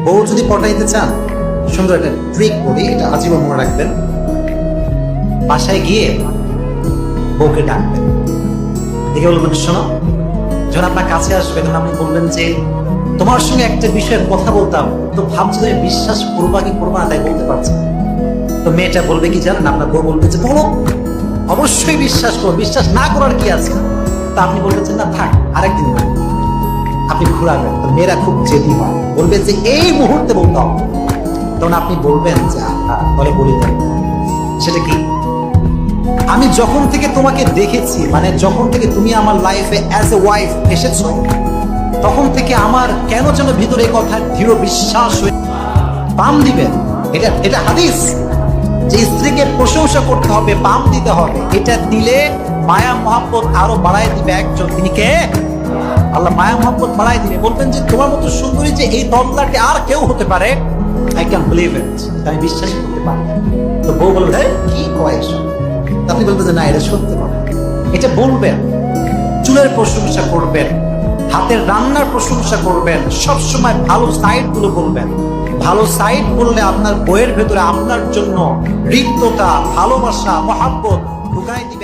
বউ যদি পটাইতে চান, সুন্দর একটা ট্রিক বলি, এটা আজীবন মনে রাখবেন। বাসায় গিয়ে বউকে ডাকবেন, দেখে বলবেন, শোনো, যখন আপনার কাছে আসবে তখন আপনি বলবেন যে তোমার সঙ্গে একটা বিষয়ের কথা বলতাম, তো ভাবছি তুমি বিশ্বাস করবা কি করবা না তাই বলতে পারছি না। তো মেয়েটা বলবে কি জানেন, আপনার বউ বলবে যে বলো, অবশ্যই বিশ্বাস করো, বিশ্বাস না করার কি আছে। তা আপনি বলবেন যে না থাক, আরেকদিন বলবো। আপনি ঘুরাবেন, তো মেয়েরা খুব জেদি হয়, বলবে যে এই মুহূর্তে বলতে হবে। তখন আপনি বলবেন যে তাহলে বলি দেন। সেটা কি? আমি যখন থেকে তোমাকে দেখেছি, মানে যখন থেকে তুমি আমার লাইফে অ্যাজ এ ওয়াইফ এসেছো, তখন থেকে আমার কেন যেন ভিতরে এই কথা দৃঢ় বিশ্বাস হয়ে পাম দিবেন। এটা এটা হাদিস যে স্ত্রীকে প্রশংসা করতে হবে, পাম দিতে হবে। এটা দিলে মায়া মহব্বত আরো বাড়ায় দিবে একজন, তিনি কে? আল্লাহ। মায়া মহব্বত বাড়ায় দিবে, বলবেন যে তোমার মতো সুন্দরী যে এই তন্দাটি আর কেউ হতে পারে, আই ক্যান বিলিভ ইট, আমি বিশ্বাস করতে পারি। তো বউ বলবে কি কয় এসব, আপনি বলবেন যে না এটা সত্যি কথা। এটা বলবেন, চুলের প্রশংসা করবেন, হাতের রান্নার প্রশংসা করবেন, সবসময় ভালো সাইড গুলো বলবেন। ভালো সাইড বললে আপনার বইয়ের ভেতরে আপনার জন্য হৃদ্যতা, ভালোবাসা, মহাব্বত ঢুকাই দিবে।